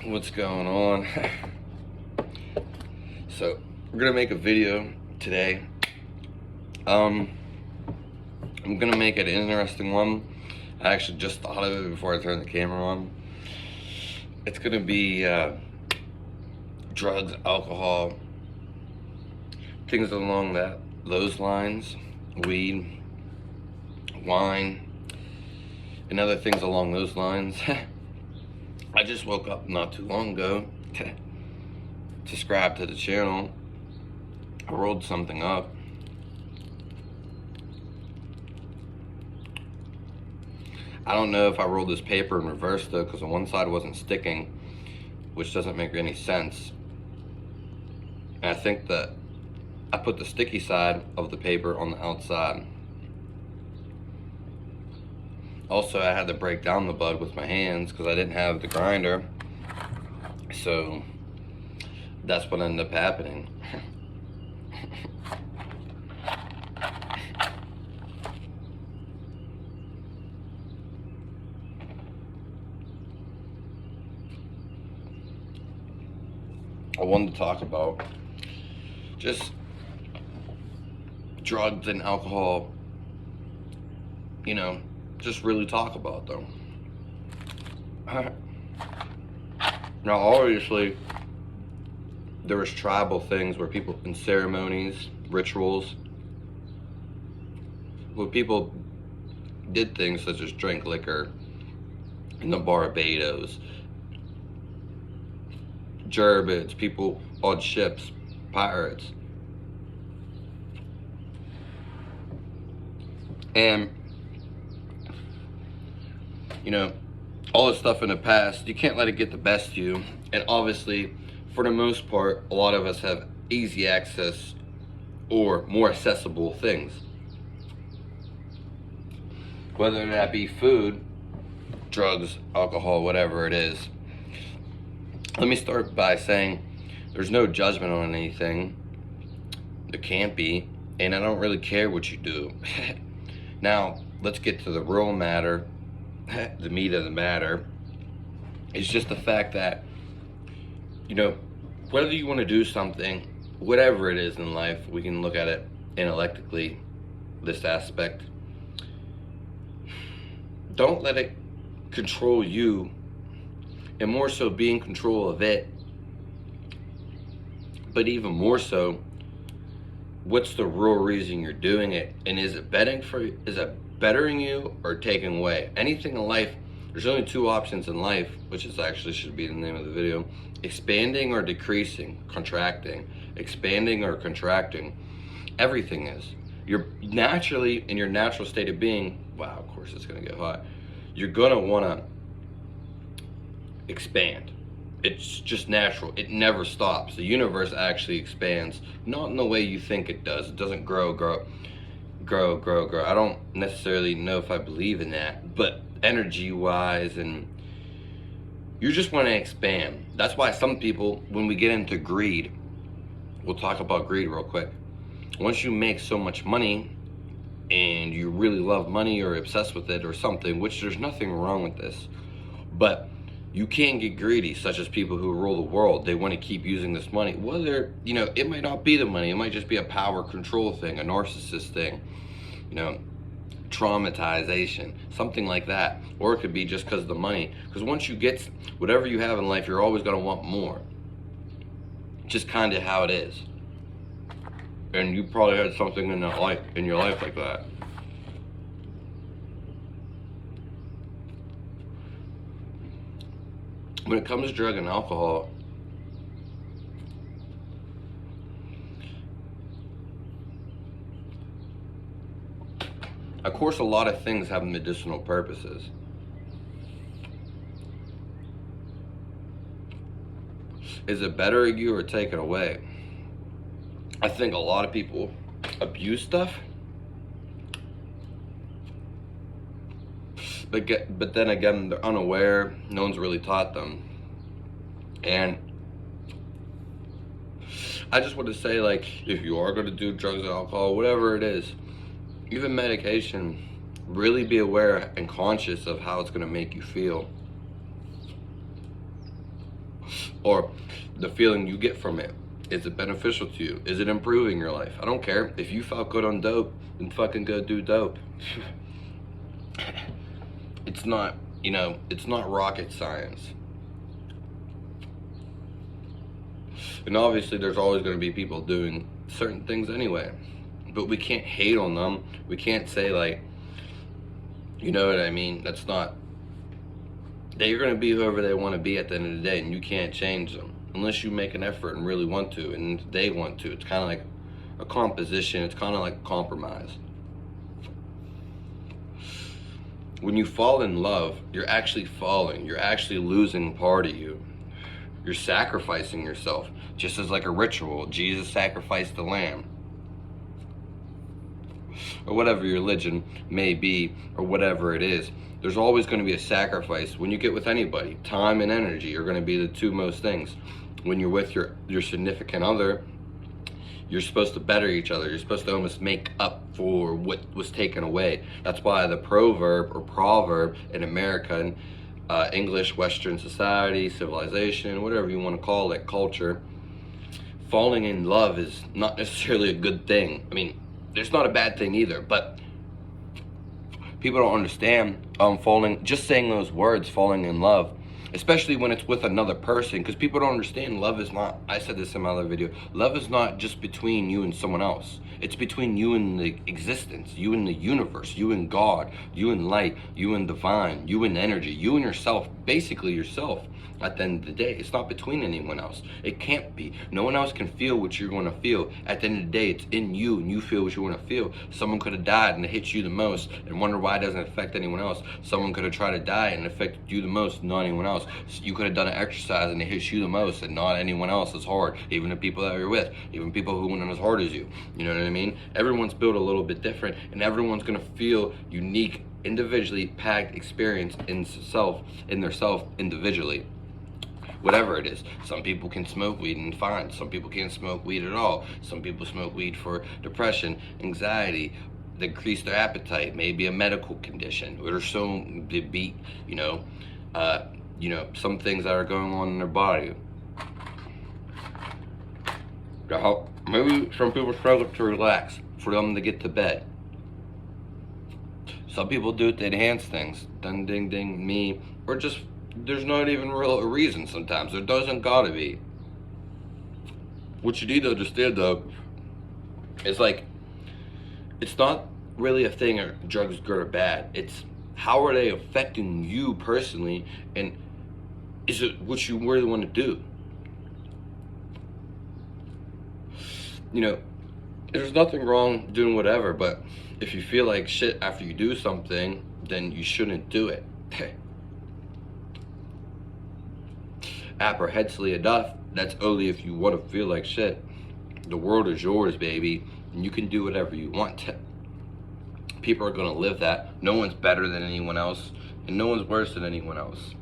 What's going on? So we're gonna make a video today. I'm gonna make it an interesting one. I actually just thought of it before I turned the camera on. It's gonna be drugs, alcohol, things along those lines, weed, wine, and other things along those lines. I just woke up not too long ago to subscribe to the channel. I rolled something up. I don't know if I rolled this paper in reverse though, because on one side wasn't sticking, which doesn't make any sense. And I think that I put the sticky side of the paper on the outside. Also, I had to break down the bud with my hands because I didn't have the grinder. So that's what ended up happening. I wanted to talk about just drugs and alcohol, just really talk about them. Now, obviously, there was tribal things where people, in ceremonies, rituals, where people did things such as drink liquor in the Barbados, Gerbids, people on ships, pirates. And all this stuff in the past, you can't let it get the best of you. And obviously, for the most part, a lot of us have easy access or more accessible things. Whether that be food, drugs, alcohol, whatever it is. Let me start by saying there's no judgment on anything. There can't be. And I don't really care what you do. Now, let's get to the real matter. The meat of the matter is just the fact that, whether you want to do something, whatever it is in life, we can look at it intellectually, this aspect. Don't let it control you, and more so be in control of it. But even more so, what's the real reason you're doing it? And is it bettering you or taking away? Anything in life, there's only two options in life, which is actually should be the name of the video: expanding or decreasing, contracting, expanding or contracting. Everything is. You're naturally, in your natural state of being, wow, of course it's gonna get hot, you're gonna wanna expand. It's just natural. It never stops. The universe actually expands, not in the way you think it does. It doesn't grow. I don't necessarily know if I believe in that, but energy-wise, and you just want to expand. That's why some people, when we get into greed, we'll talk about greed real quick. Once you make so much money, and you really love money or obsessed with it or something, which there's nothing wrong with this, but you can get greedy, such as people who rule the world. They want to keep using this money. Whether, it might not be the money. It might just be a power control thing, a narcissist thing, traumatization, something like that. Or it could be just because of the money. Because once you get whatever you have in life, you're always going to want more. Just kind of how it is. And you probably had something in your life like that. When it comes to drug and alcohol, of course, a lot of things have medicinal purposes. Is it bettering you or taking away? I think a lot of people abuse stuff, but then again, they're unaware. No one's really taught them. And I just want to say, if you are going to do drugs and alcohol, whatever it is, even medication, really be aware and conscious of how it's going to make you feel. or the feeling you get from it. Is it beneficial to you? Is it improving your life? I don't care. If you felt good on dope, then fucking go do dope. It's not, it's not rocket science. And obviously there's always going to be people doing certain things anyway. But we can't hate on them. We can't say like, you know what I mean? That's not, they're going to be whoever they want to be at the end of the day, and you can't change them. Unless you make an effort and really want to, and they want to. It's kind of like a composition. It's kind of like a compromise. When you fall in love, you're actually falling. You're actually losing part of you. You're sacrificing yourself, just as like a ritual. Jesus sacrificed the lamb. Or whatever your religion may be, or whatever it is. There's always going to be a sacrifice when you get with anybody. Time and energy are going to be the two most things. When you're with your significant other, you're supposed to better each other. You're supposed to almost make up for what was taken away. That's why the proverb in American, English, Western society, civilization, whatever you want to call it, culture, falling in love is not necessarily a good thing. I mean, it's not a bad thing either, but people don't understand just saying those words, falling in love, especially when it's with another person, because people don't understand love is not, I said this in my other video, love is not just between you and someone else. It's between you and the existence, you and the universe, you and God, you and light, you and divine, you and energy, you and yourself, basically yourself. At the end of the day, it's not between anyone else. It can't be. No one else can feel what you're going to feel. At the end of the day, it's in you, and you feel what you want to feel. Someone could have died and it hits you the most and wonder why it doesn't affect anyone else. Someone could have tried to die and it affected you the most, not anyone else. You could have done an exercise and it hits you the most and not anyone else as hard. Even the people that you're with, even people who weren't as hard as you. You know what I mean? Everyone's built a little bit different, and everyone's going to feel unique, individually packed experience in their self individually. Whatever it is. Some people can smoke weed and fine. Some people can't smoke weed at all. Some people smoke weed for depression, anxiety, decrease their appetite, maybe a medical condition, or so they beat, some things that are going on in their body. Maybe some people struggle to relax, for them to get to bed. Some people do it to enhance things. Ding, ding, ding, me, or just there's not even real a reason sometimes. There doesn't gotta be. What you need to understand though is like, it's not really a thing or drugs good or bad. It's how are they affecting you personally, and is it what you really want to do? There's nothing wrong doing whatever, but if you feel like shit after you do something, then you shouldn't do it. Apprehensively enough, that's only if you want to feel like shit. The world is yours, baby, and you can do whatever you want to. People are going to live that. No one's better than anyone else, and no one's worse than anyone else.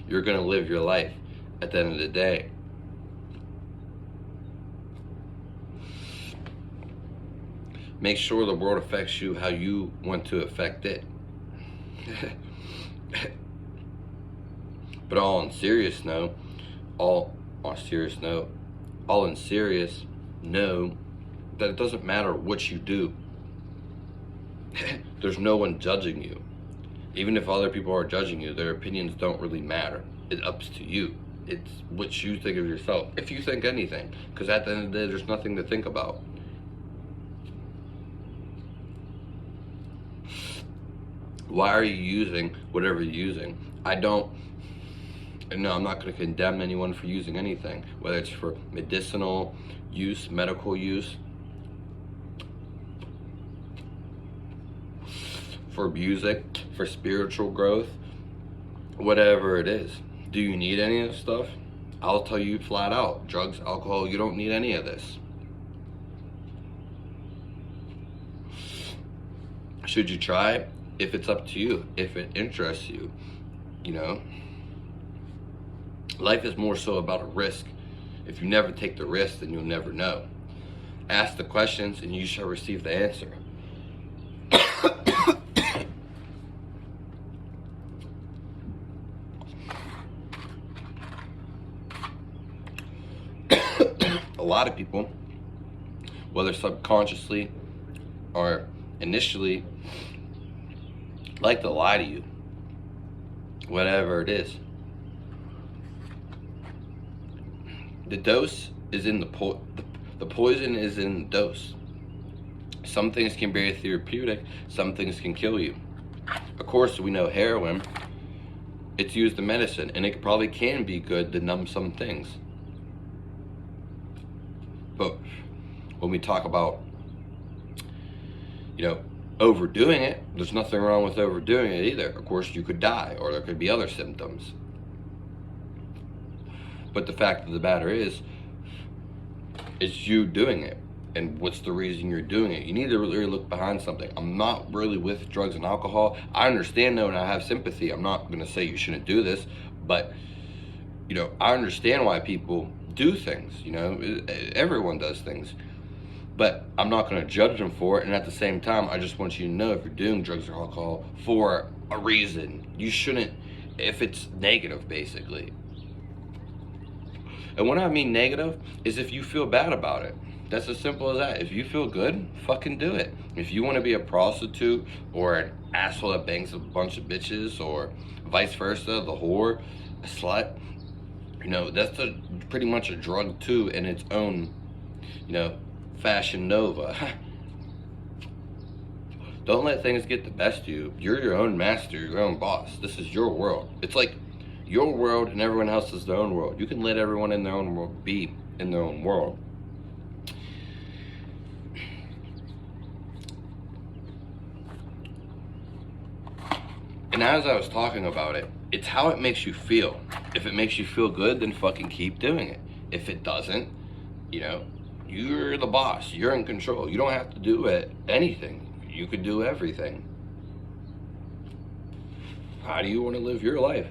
You're going to live your life at the end of the day. Make sure the world affects you how you want to affect it. But all in serious, know that it doesn't matter what you do. There's no one judging you. Even if other people are judging you, their opinions don't really matter. It's up to you. It's what you think of yourself, if you think anything. Because at the end of the day, there's nothing to think about. Why are you using whatever you're using? No, I'm not going to condemn anyone for using anything, whether it's for medicinal use, medical use, for music, for spiritual growth, whatever it is. Do you need any of this stuff? I'll tell you flat out, drugs, alcohol, you don't need any of this. Should you try it? If it's up to you, if it interests you, Life is more so about a risk. If you never take the risk, then you'll never know. Ask the questions and you shall receive the answer. a lot of people, whether subconsciously or initially, like to lie to you, whatever it is. The dose is in the poison is in the dose. Some things can be therapeutic, some things can kill you. Of course, we know heroin, it's used in medicine, and it probably can be good to numb some things. But when we talk about, overdoing it, there's nothing wrong with overdoing it either. Of course, you could die, or there could be other symptoms. But the fact of the matter is, it's you doing it. And what's the reason you're doing it? You need to really look behind something. I'm not really with drugs and alcohol. I understand though, and I have sympathy. I'm not going to say you shouldn't do this, but I understand why people do things. Everyone does things, but I'm not going to judge them for it. And at the same time, I just want you to know, if you're doing drugs or alcohol for a reason, you shouldn't, if it's negative, basically. And what I mean negative is if you feel bad about it. That's as simple as that. If you feel good, fucking do it. If you want to be a prostitute or an asshole that bangs a bunch of bitches, or vice versa, the whore, a slut, that's pretty much a drug too, in its own, fashion nova. Don't let things get the best of you. You're your own master, your own boss. This is your world. It's like your world, and everyone else is their own world. You can let everyone in their own world be in their own world. And as I was talking about it, it's how it makes you feel. If it makes you feel good, then fucking keep doing it. If it doesn't, you're the boss. You're in control. You don't have to do anything. You could do everything. How do you want to live your life?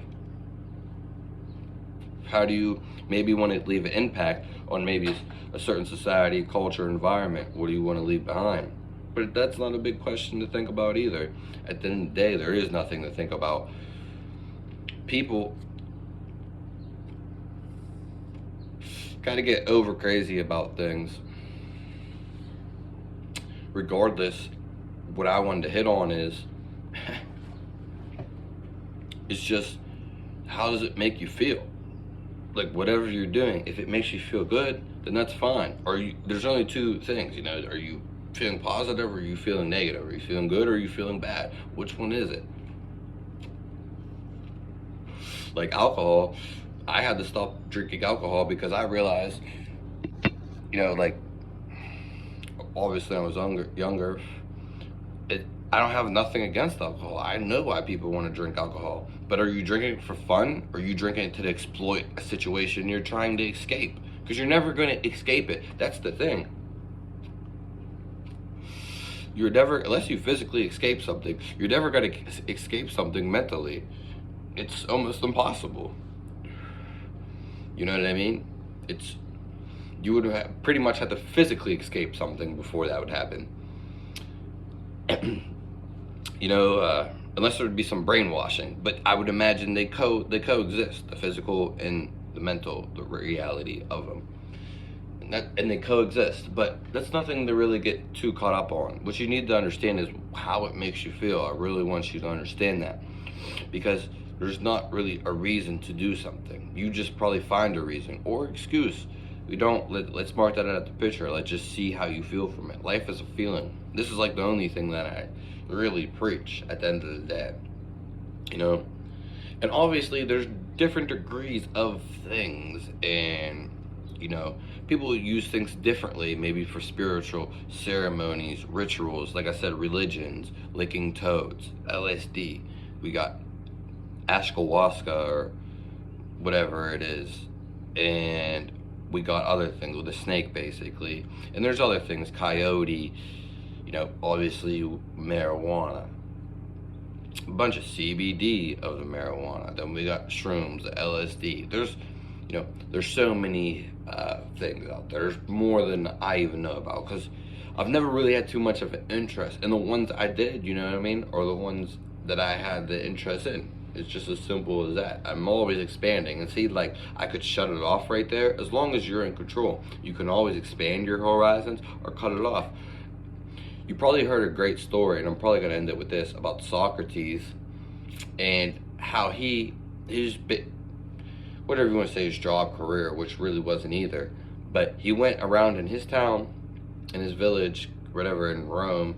How do you maybe want to leave an impact on maybe a certain society, culture, environment? What do you want to leave behind? But that's not a big question to think about either. At the end of the day, there is nothing to think about. People gotta get over crazy about things. Regardless, what I wanted to hit on is, it's just, how does it make you feel? Like, whatever you're doing, if it makes you feel good, then that's fine. There's only two things, are you feeling positive, or are you feeling negative? Are you feeling good, or are you feeling bad? Which one is it? Like alcohol, I had to stop drinking alcohol because I realized, obviously I was younger. I don't have nothing against alcohol. I know why people want to drink alcohol. But are you drinking it for fun, or are you drinking it to exploit a situation you're trying to escape? Because you're never going to escape it. That's the thing. You're never, unless you physically escape something, you're never going to escape something mentally. It's almost impossible. You know what I mean? You would pretty much have to physically escape something before that would happen. Unless there would be some brainwashing. But I would imagine they coexist, the physical and the mental, the reality of them. And they coexist, but that's nothing to really get too caught up on. What you need to understand is how it makes you feel. I really want you to understand that, because there's not really a reason to do something. You just probably find a reason or excuse. Let's mark that out at the picture. Let's just see how you feel from it. Life is a feeling. This is like the only thing that I really preach at the end of the day. And obviously there's different degrees of things, and people use things differently, maybe for spiritual ceremonies, rituals, like I said, religions, licking toads, LSD. We got ayahuasca, or whatever it is, and we got other things with the snake, basically. And there's other things, coyote, obviously marijuana, a bunch of CBD of the marijuana. Then we got shrooms, the LSD. There's so many things out there. There's more than I even know about, because I've never really had too much of an interest. And the ones I did, or the ones that I had the interest in. It's just as simple as that. I'm always expanding. And see, like, I could shut it off right there. As long as you're in control, you can always expand your horizons or cut it off. You probably heard a great story, and I'm probably going to end it with this, about Socrates and how his bit, whatever you want to say, his job, career, which really wasn't either, but he went around in his town, in his village, whatever, in Rome,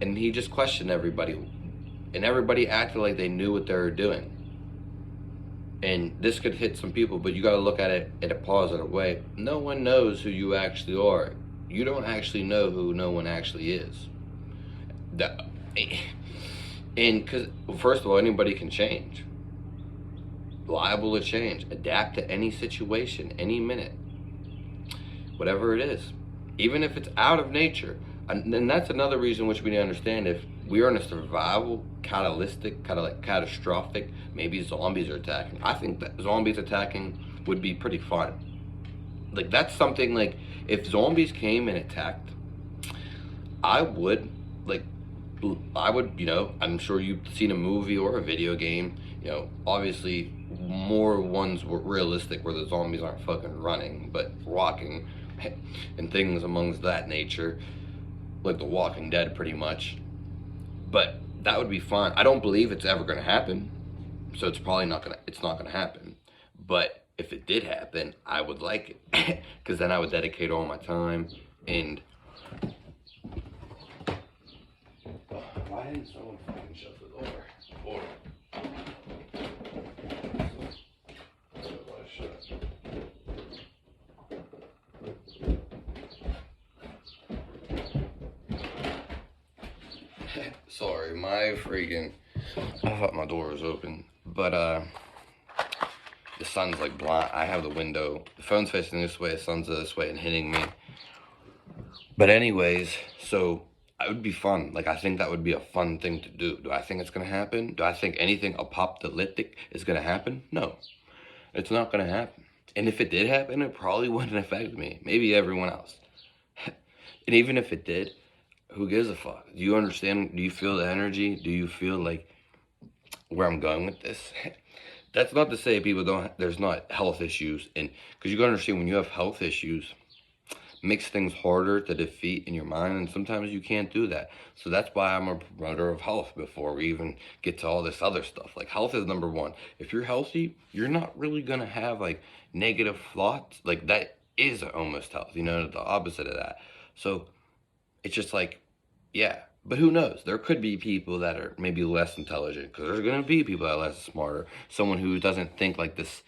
and he just questioned everybody, and everybody acted like they knew what they were doing. And this could hit some people, but you got to look at it in a positive way. No one knows who you actually are. You don't actually know who no one actually is. And because, first of all, anybody can change. Liable to change. Adapt to any situation, any minute. Whatever it is. Even if it's out of nature. And that's another reason which we need to understand. If we are in a survival, catastrophic, maybe zombies are attacking. I think that zombies attacking would be pretty fun. Like, that's something, like, if zombies came and attacked, I would, I'm sure you've seen a movie or a video game, obviously more ones were realistic where the zombies aren't fucking running, but walking and things amongst that nature, like The Walking Dead pretty much. But that would be fun. I don't believe it's ever going to happen, so it's not going to happen. But if it did happen, I would like it, because then I would dedicate all my time. And why didn't someone fucking shut the door? Sorry, I thought my door was open, but the sun's like blind. I have the window, the phone's facing this way, the sun's this way and hitting me. But anyways, so it would be fun. Like, I think that would be a fun thing to do. Do I think it's gonna happen? Do I think anything apocalyptic is gonna happen? No, it's not gonna happen. And if it did happen, it probably wouldn't affect me. Maybe everyone else. And even if it did, who gives a fuck? Do you understand? Do you feel the energy? Do you feel like where I'm going with this? That's not to say there's not health issues. And because you gotta understand, when you have health issues, it makes things harder to defeat in your mind. And sometimes you can't do that. So that's why I'm a promoter of health before we even get to all this other stuff. Like, health is number one. If you're healthy, you're not really gonna have like negative thoughts. Like, that is almost health, the opposite of that. So it's just like, yeah, but who knows? There could be people that are maybe less intelligent, because there's going to be people that are less smarter. Someone who doesn't think like this,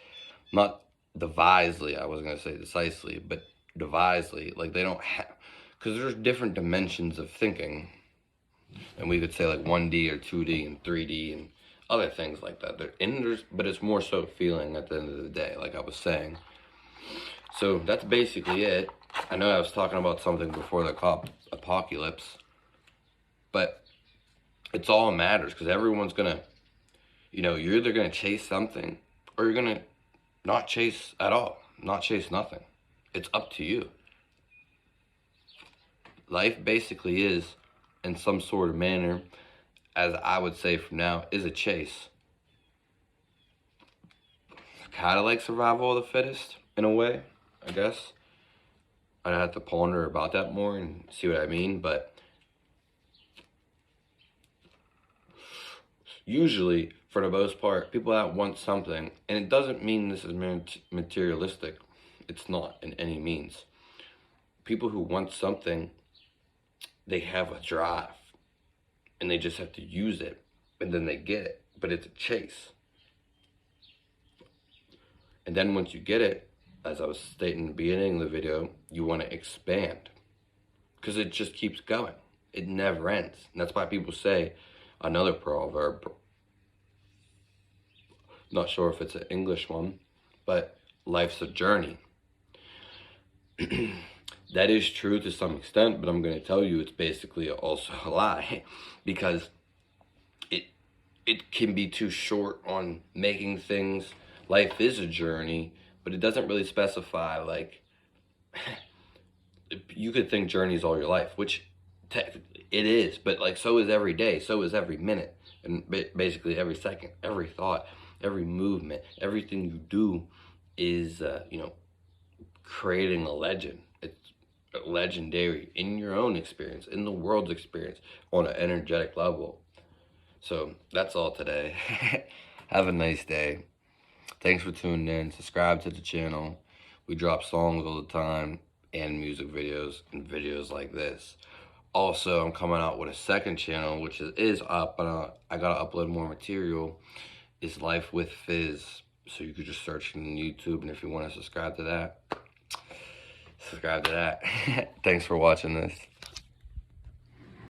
not devisely, I was going to say decisely, but devisely. Like, they don't have, because there's different dimensions of thinking. And we could say like 1D or 2D and 3D and other things like that. But it's more so feeling at the end of the day, like I was saying. So that's basically it. I know I was talking about something before the apocalypse, but it's all matters, because everyone's gonna, you're either gonna chase something or you're gonna not chase at all, not chase nothing. It's up to you. Life basically is, in some sort of manner, as I would say from now, is a chase. Kind of like survival of the fittest, in a way, I guess. I'd have to ponder about that more and see what I mean, but usually, for the most part, people that want something, and it doesn't mean this is materialistic. It's not in any means. People who want something, they have a drive, and they just have to use it, and then they get it. But it's a chase. And then once you get it, as I was stating in the beginning of the video, you want to expand, because it just keeps going. It never ends. And that's why people say, another proverb, not sure if it's an English one, but life's a journey. That is true to some extent, but I'm going to tell you it's basically also a lie, because it can be too short on making things. Life is a journey, but it doesn't really specify, like, you could think journey is all your life, which technically it is, but like, so is every day, so is every minute, And basically every second, every thought, every movement, everything you do is, creating a legend. It's legendary in your own experience, in the world's experience, on an energetic level. So that's all today. Have a nice day. Thanks for tuning in. Subscribe to the channel. We drop songs all the time and music videos and videos like this. Also, I'm coming out with a second channel, which is up, but I gotta upload more material. It's Life with Fizz. So you could just search on YouTube, and if you want to subscribe to that, subscribe to that. Thanks for watching this.